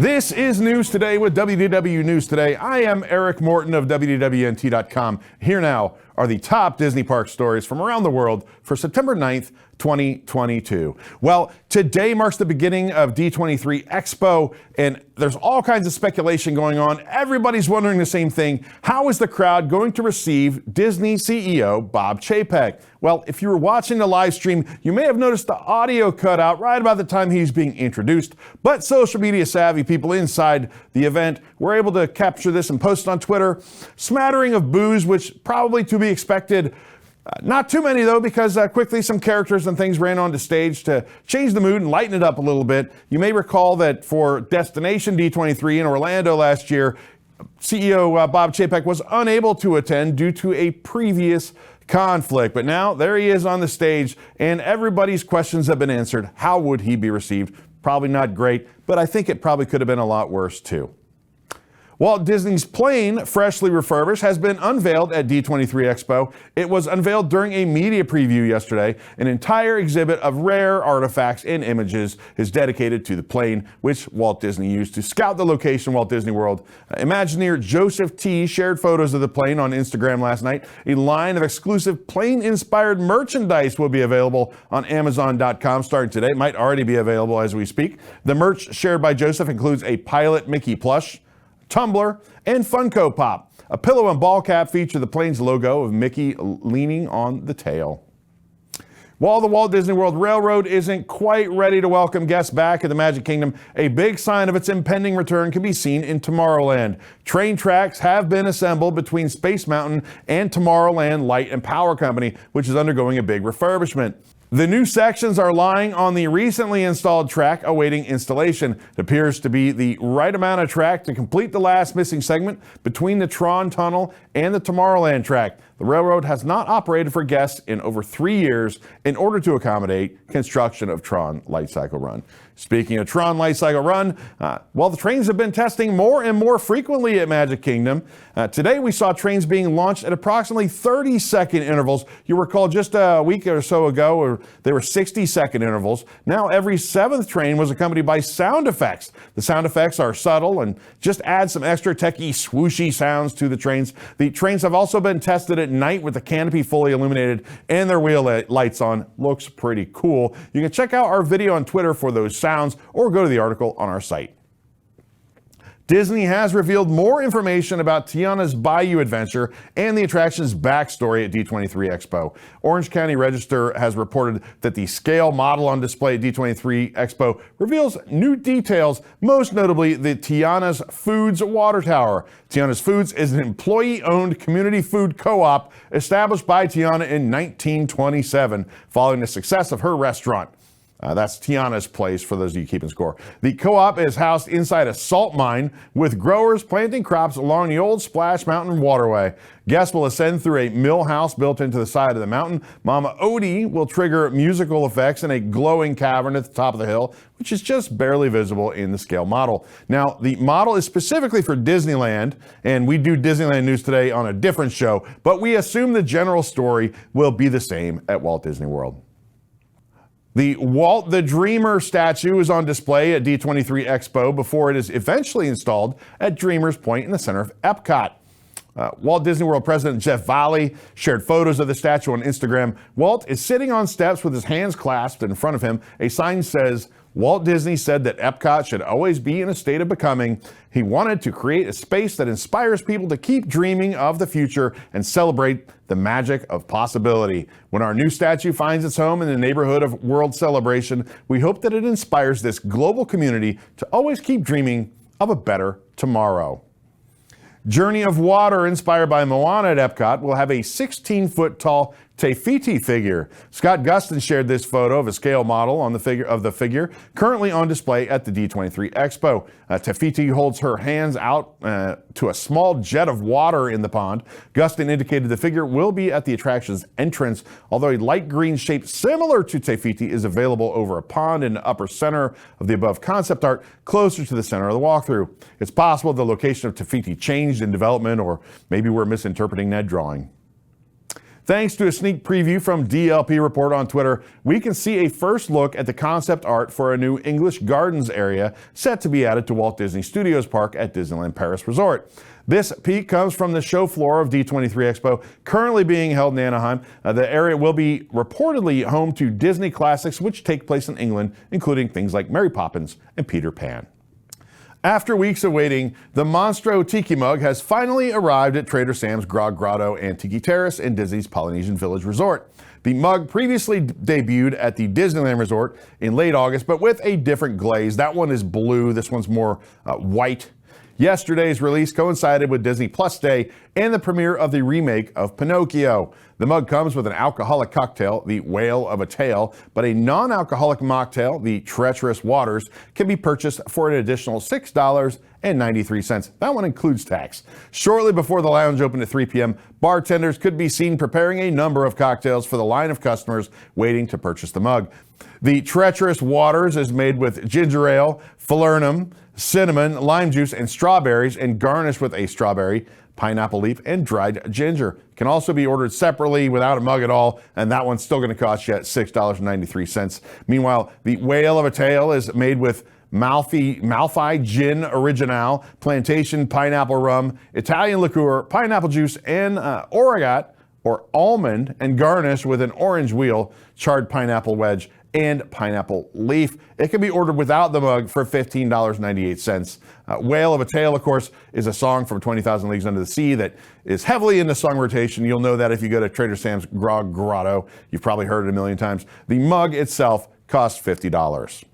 This is News Today with WDW News Today. I am Eric Morton of WDWNT.com. Here now are the top Disney park stories from around the world for September 9th, 2022. Well, today marks the beginning of D23 Expo, and there's all kinds of speculation going on. Everybody's wondering the same thing. How is the crowd going to receive Disney CEO Bob Chapek? Well, if you were watching the live stream, you may have noticed the audio cut out right about the time he's being introduced, but social media savvy people inside the event were able to capture this and post it on Twitter. Smattering of boos, which probably to be expected. Not too many, though, because quickly some characters and things ran onto stage to change the mood and lighten it up a little bit. You may recall that for Destination D23 in Orlando last year, CEO Bob Chapek was unable to attend due to a previous conflict. But now there he is on the stage, and everybody's questions have been answered. How would he be received? Probably not great, but I think it probably could have been a lot worse, too. Walt Disney's plane, freshly refurbished, has been unveiled at D23 Expo. It was unveiled during a media preview yesterday. An entire exhibit of rare artifacts and images is dedicated to the plane, which Walt Disney used to scout the location Walt Disney World. Imagineer Joseph T. shared photos of the plane on Instagram last night. A line of exclusive plane-inspired merchandise will be available on Amazon.com starting today. It might already be available as we speak. The merch shared by Joseph includes a Pilot Mickey plush, tumbler, and Funko Pop. A pillow and ball cap feature the plane's logo of Mickey leaning on the tail. While the Walt Disney World Railroad isn't quite ready to welcome guests back at the Magic Kingdom, a big sign of its impending return can be seen in Tomorrowland. Train tracks have been assembled between Space Mountain and Tomorrowland Light and Power Company, which is undergoing a big refurbishment. The new sections are lying on the recently installed track awaiting installation. It appears to be the right amount of track to complete the last missing segment between the Tron tunnel and the Tomorrowland track. The railroad has not operated for guests in over 3 years in order to accommodate construction of Tron Light Cycle Run. Speaking of Tron Light Cycle Run, the trains have been testing more and more frequently at Magic Kingdom. Today we saw trains being launched at approximately 30-second intervals. You recall just a week or so ago, they were 60-second intervals. Now every 7th train was accompanied by sound effects. The sound effects are subtle and just add some extra techie swooshy sounds to the trains. The trains have also been tested at night with the canopy fully illuminated and their wheel lights on. Looks pretty cool. You can check out our video on Twitter for those sounds or go to the article on our site. Disney has revealed more information about Tiana's Bayou adventure and the attraction's backstory at D23 Expo. Orange County Register has reported that the scale model on display at D23 Expo reveals new details, most notably the Tiana's Foods water tower. Tiana's Foods is an employee-owned community food co-op established by Tiana in 1927, following the success of her restaurant. That's Tiana's place, for those of you keeping score. The co-op is housed inside a salt mine with growers planting crops along the old Splash Mountain waterway. Guests will ascend through a mill house built into the side of the mountain. Mama Odie will trigger musical effects in a glowing cavern at the top of the hill, which is just barely visible in the scale model. Now, the model is specifically for Disneyland, and we do Disneyland News Today on a different show, but we assume the general story will be the same at Walt Disney World. The Walt the Dreamer statue is on display at D23 Expo before it is eventually installed at Dreamer's Point in the center of EPCOT. Walt Disney World President Jeff Vallee shared photos of the statue on Instagram. Walt is sitting on steps with his hands clasped in front of him. A sign says, Walt Disney said that Epcot should always be in a state of becoming. He wanted to create a space that inspires people to keep dreaming of the future and celebrate the magic of possibility. When our new statue finds its home in the neighborhood of World Celebration, we hope that it inspires this global community to always keep dreaming of a better tomorrow. Journey of Water, inspired by Moana at Epcot, will have a 16-foot tall Te Fiti figure. Scott Gustin shared this photo of a scale model on the figure currently on display at the D23 Expo. Te Fiti holds her hands out to a small jet of water in the pond. Gustin indicated the figure will be at the attraction's entrance, although a light green shape similar to Te Fiti is available over a pond in the upper center of the above concept art, closer to the center of the walkthrough. It's possible the location of Te Fiti changed in development, or maybe we're misinterpreting that drawing. Thanks to a sneak preview from DLP Report on Twitter, we can see a first look at the concept art for a new English Gardens area set to be added to Walt Disney Studios Park at Disneyland Paris Resort. This peek comes from the show floor of D23 Expo, currently being held in Anaheim. The area will be reportedly home to Disney classics which take place in England, including things like Mary Poppins and Peter Pan. After weeks of waiting, the Monstro Tiki mug has finally arrived at Trader Sam's Grog Grotto and Tiki Terrace in Disney's Polynesian Village Resort. The mug previously debuted at the Disneyland Resort in late August, but with a different glaze. That one is blue, this one's more white. Yesterday's release coincided with Disney Plus Day and the premiere of the remake of Pinocchio. The mug comes with an alcoholic cocktail, the Whale of a Tale, but a non-alcoholic mocktail, the Treacherous Waters, can be purchased for an additional $6.93. That one includes tax. Shortly before the lounge opened at 3 p.m., bartenders could be seen preparing a number of cocktails for the line of customers waiting to purchase the mug. The Treacherous Waters is made with ginger ale, falernum, cinnamon, lime juice, and strawberries, and garnished with a strawberry, pineapple leaf, and dried ginger. Can also be ordered separately without a mug at all, and that one's still going to cost you $6.93. Meanwhile, the Whale of a Tale is made with Malfi Gin Original, plantation pineapple rum, Italian liqueur, pineapple juice, and origot or almond, and garnished with an orange wheel, charred pineapple wedge, and pineapple leaf. It can be ordered without the mug for $15.98. Whale of a Tale, of course, is a song from 20,000 Leagues Under the Sea that is heavily in the song rotation. You'll know that if you go to Trader Sam's Grog Grotto. You've probably heard it a million times. The mug itself costs $50.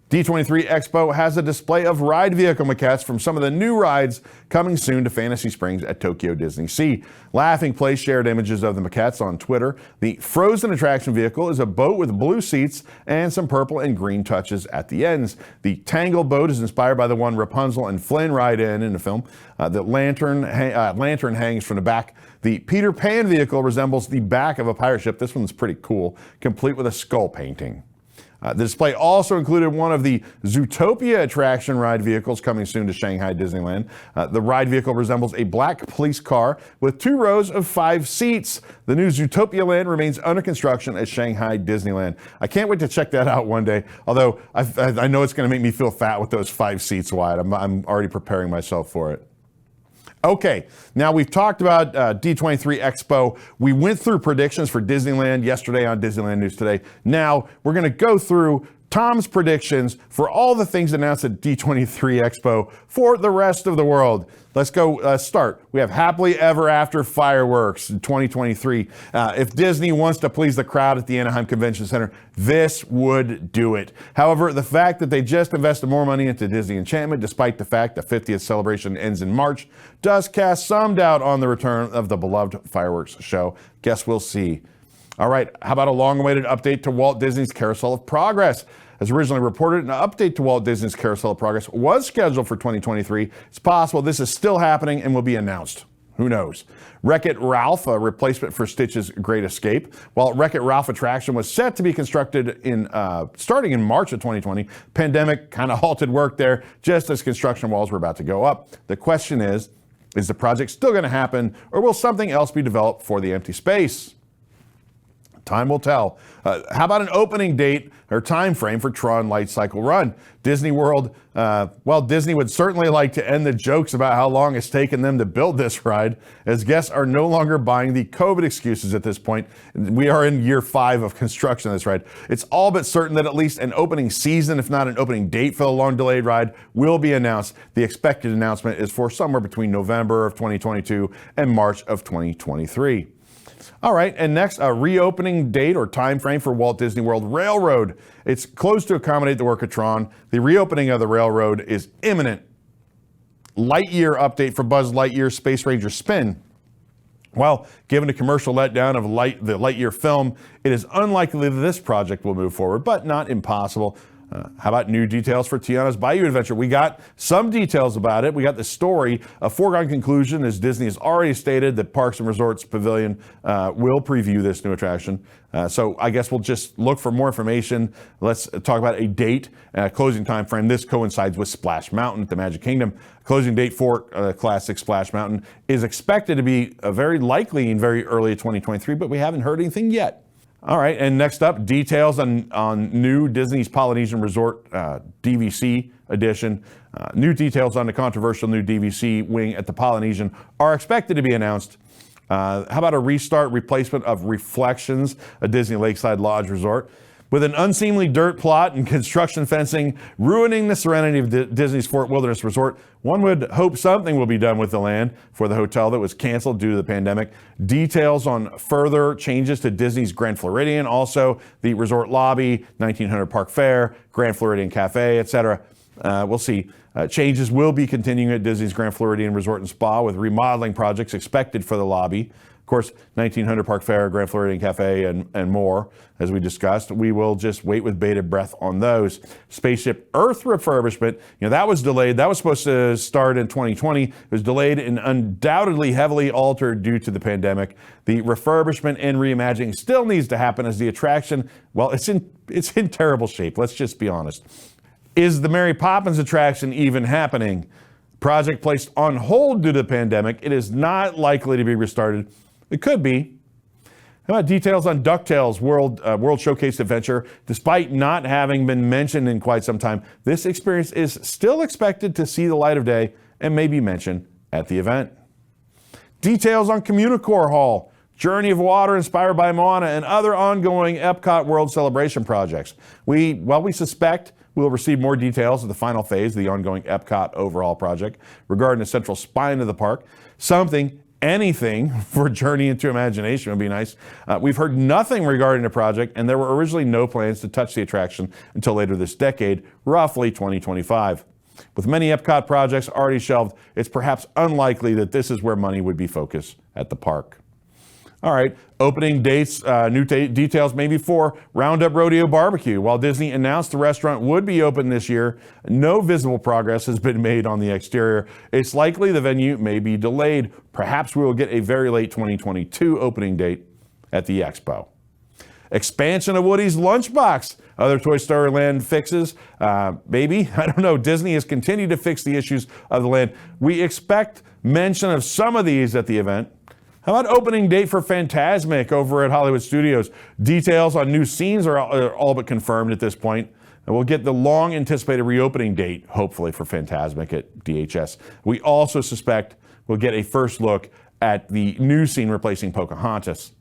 D23 Expo has a display of ride vehicle maquettes from some of the new rides coming soon to Fantasy Springs at Tokyo Disney Sea. Laughing Place shared images of the maquettes on Twitter. The Frozen attraction vehicle is a boat with blue seats and some purple and green touches at the ends. The Tangle boat is inspired by the one Rapunzel and Flynn ride in the film. The lantern hangs from the back. The Peter Pan vehicle resembles the back of a pirate ship. This one's pretty cool, complete with a skull painting. The display also included one of the Zootopia attraction ride vehicles coming soon to Shanghai Disneyland. The ride vehicle resembles a black police car with 2 rows of 5 seats. The new Zootopia land remains under construction at Shanghai Disneyland. I can't wait to check that out one day, although I know it's going to make me feel fat with those 5 seats wide. I'm already preparing myself for it. Okay, now we've talked about D23 Expo. We went through predictions for Disneyland yesterday on Disneyland News Today. Now we're going to go through Tom's predictions for all the things announced at D23 Expo for the rest of the world. Let's go start. We have Happily Ever After fireworks in 2023. If Disney wants to please the crowd at the Anaheim Convention Center, this would do it. However, the fact that they just invested more money into Disney Enchantment, despite the fact the 50th celebration ends in March, does cast some doubt on the return of the beloved fireworks show. Guess we'll see. All right, how about a long-awaited update to Walt Disney's Carousel of Progress? As originally reported, an update to Walt Disney's Carousel of Progress was scheduled for 2023. It's possible this is still happening and will be announced. Who knows? Wreck-It Ralph, a replacement for Stitch's Great Escape. While Wreck-It Ralph attraction was set to be constructed starting in March of 2020, pandemic kind of halted work there just as construction walls were about to go up. The question is the project still going to happen, or will something else be developed for the empty space? Time will tell. How about an opening date or time frame for Tron Light Cycle Run? Disney World, Disney would certainly like to end the jokes about how long it's taken them to build this ride, as guests are no longer buying the COVID excuses at this point. We are in year 5 of construction of this ride. It's all but certain that at least an opening season, if not an opening date for the long delayed ride, will be announced. The expected announcement is for somewhere between November of 2022 and March of 2023. All right, and next, a reopening date or time frame for Walt Disney World Railroad. It's closed to accommodate the work of Tron. The reopening of the railroad is imminent. Lightyear update for Buzz Lightyear's Space Ranger spin. Well, given the commercial letdown of the Lightyear film, it is unlikely that this project will move forward, but not impossible. How about new details for Tiana's Bayou Adventure? We got some details about it. We got the story. A foregone conclusion, as Disney has already stated that Parks and Resorts Pavilion will preview this new attraction. So I guess we'll just look for more information. Let's talk about a date, closing time frame. This coincides with Splash Mountain at the Magic Kingdom. Closing date for Classic Splash Mountain is expected to be very likely in very early 2023, but we haven't heard anything yet. All right, and next up, details on new Disney's Polynesian Resort DVC edition. New details on the controversial new DVC wing at the Polynesian are expected to be announced. How about a restart replacement of Reflections, a Disney Lakeside Lodge resort? With an unseemly dirt plot and construction fencing ruining the serenity of Disney's Fort Wilderness Resort, one would hope something will be done with the land for the hotel that was canceled due to the pandemic. Details on further changes to Disney's Grand Floridian, also the resort lobby, 1900 Park Fair, Grand Floridian Cafe, etc. We'll see. Changes will be continuing at Disney's Grand Floridian Resort and Spa, with remodeling projects expected for the lobby. Of course, 1900 Park Fair, Grand Floridian Cafe, and more, as we discussed. We will just wait with bated breath on those. Spaceship Earth refurbishment, that was delayed. That was supposed to start in 2020. It was delayed and undoubtedly heavily altered due to the pandemic. The refurbishment and reimagining still needs to happen, as the attraction, well, it's in terrible shape. Let's just be honest. Is the Mary Poppins attraction even happening? Project placed on hold due to the pandemic. It is not likely to be restarted. It could be. How about details on DuckTales World Showcase Adventure? Despite not having been mentioned in quite some time, this experience is still expected to see the light of day and may be mentioned at the event. Details on Communicore Hall, Journey of Water inspired by Moana, and other ongoing EPCOT World Celebration projects. We suspect we'll receive more details of the final phase of the ongoing EPCOT overhaul project regarding the central spine of the park. Anything for Journey into Imagination would be nice. We've heard nothing regarding the project, and there were originally no plans to touch the attraction until later this decade, roughly 2025. With many EPCOT projects already shelved, it's perhaps unlikely that this is where money would be focused at the park. All right, opening dates, new details maybe for Roundup Rodeo Barbecue. While Disney announced the restaurant would be open this year, no visible progress has been made on the exterior. It's likely the venue may be delayed. Perhaps we will get a very late 2022 opening date at the Expo. Expansion of Woody's Lunchbox. Other Toy Story Land fixes, maybe, I don't know. Disney has continued to fix the issues of the land. We expect mention of some of these at the event. How about opening date for Fantasmic over at Hollywood Studios? Details on new scenes are all but confirmed at this point. And we'll get the long-anticipated reopening date, hopefully, for Fantasmic at DHS. We also suspect we'll get a first look at the new scene replacing Pocahontas.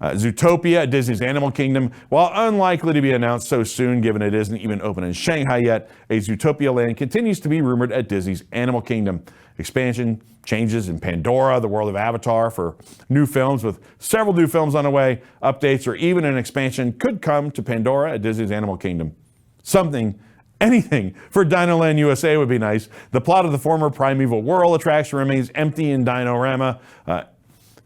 Zootopia at Disney's Animal Kingdom. While unlikely to be announced so soon, given it isn't even open in Shanghai yet, a Zootopia land continues to be rumored at Disney's Animal Kingdom. Expansion, changes in Pandora, the world of Avatar, for new films, with several new films on the way. Updates or even an expansion could come to Pandora at Disney's Animal Kingdom. Anything for Dinoland USA would be nice. The plot of the former Primeval Whirl attraction remains empty in Dinorama.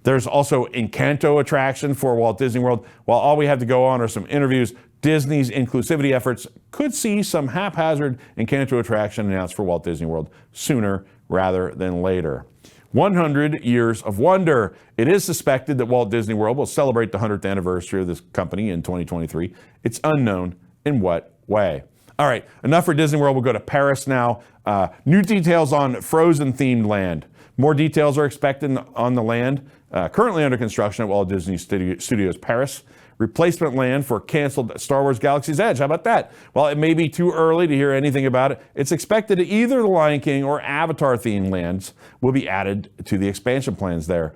There's also Encanto attraction for Walt Disney World. While all we have to go on are some interviews, Disney's inclusivity efforts could see some haphazard Encanto attraction announced for Walt Disney World sooner rather than later. 100 Years of Wonder. It is suspected that Walt Disney World will celebrate the 100th anniversary of this company in 2023. It's unknown in what way. All right, enough for Disney World. We'll go to Paris now. New details on Frozen-themed land. More details are expected on the land currently under construction at Walt Disney Studios Paris. Replacement land for canceled Star Wars Galaxy's Edge. How about that? While it may be too early to hear anything about it, it's expected that either the Lion King or Avatar-themed lands will be added to the expansion plans there.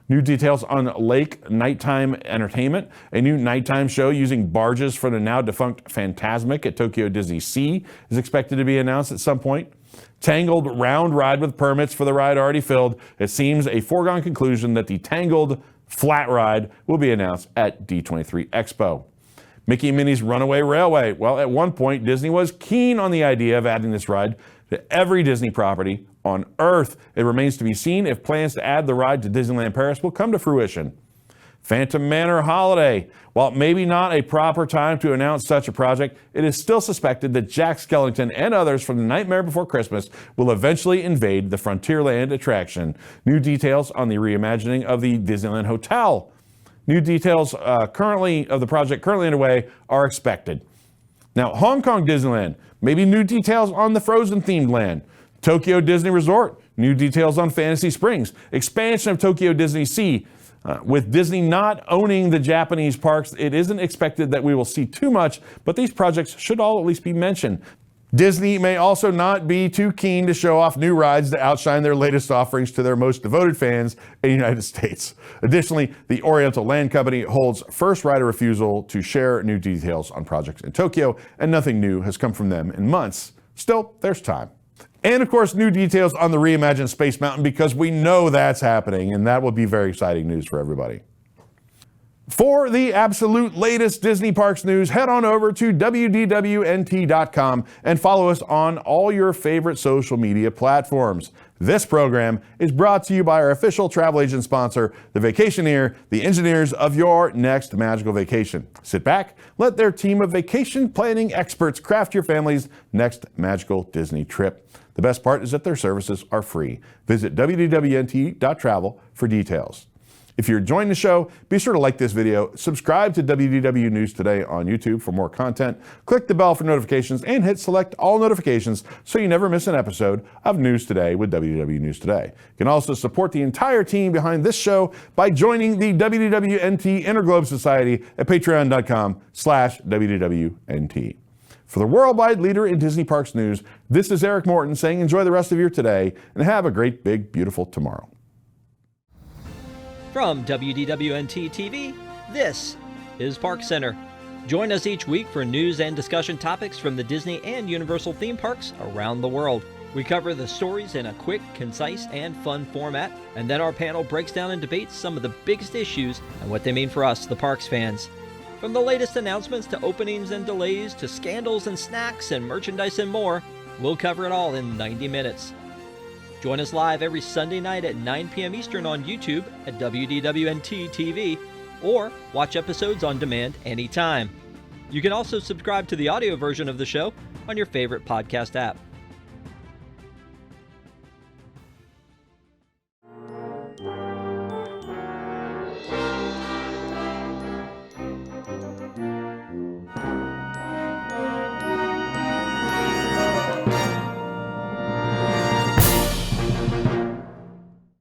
New details on Lake Nighttime Entertainment, a new nighttime show using barges for the now defunct Fantasmic at Tokyo Disney Sea is expected to be announced at some point. Tangled round ride with permits for the ride already filled. It seems a foregone conclusion that the Tangled flat ride will be announced at D23 Expo. Mickey and Minnie's Runaway Railway. Well, at one point, Disney was keen on the idea of adding this ride to every Disney property on Earth. It remains to be seen if plans to add the ride to Disneyland Paris will come to fruition. Phantom Manor Holiday. While maybe not a proper time to announce such a project, it is still suspected that Jack Skellington and others from The Nightmare Before Christmas will eventually invade the Frontierland attraction. New details on the reimagining of the Disneyland Hotel. New details of the project currently underway are expected. Now, Hong Kong Disneyland, maybe new details on the Frozen-themed land. Tokyo Disney Resort, new details on Fantasy Springs. Expansion of Tokyo Disney Sea. With Disney not owning the Japanese parks, it isn't expected that we will see too much, but these projects should all at least be mentioned. Disney may also not be too keen to show off new rides to outshine their latest offerings to their most devoted fans in the United States. Additionally, the Oriental Land Company holds first right of refusal to share new details on projects in Tokyo, and nothing new has come from them in months. Still, there's time. And of course, new details on the reimagined Space Mountain, because we know that's happening, and that will be very exciting news for everybody. For the absolute latest Disney Parks news, head on over to WDWNT.com and follow us on all your favorite social media platforms. This program is brought to you by our official travel agent sponsor, The Vacationeer, the engineers of your next magical vacation. Sit back, let their team of vacation planning experts craft your family's next magical Disney trip. The best part is that their services are free. Visit WDWNT.travel for details. If you're enjoying the show, be sure to like this video, subscribe to WDW News Today on YouTube for more content, click the bell for notifications, and hit select all notifications so you never miss an episode of News Today with WDW News Today. You can also support the entire team behind this show by joining the WDWNT Interglobe Society at patreon.com/WDWNT. For the worldwide leader in Disney Parks news, this is Eric Morton saying enjoy the rest of your today and have a great, big, beautiful tomorrow. From WDWNT TV, this is Park Center. Join us each week for news and discussion topics from the Disney and Universal theme parks around the world. We cover the stories in a quick, concise, and fun format, and then our panel breaks down and debates some of the biggest issues and what they mean for us, the parks fans. From the latest announcements to openings and delays to scandals and snacks and merchandise and more, we'll cover it all in 90 minutes. Join us live every Sunday night at 9 p.m. Eastern on YouTube at WDWNT TV, or watch episodes on demand anytime. You can also subscribe to the audio version of the show on your favorite podcast app.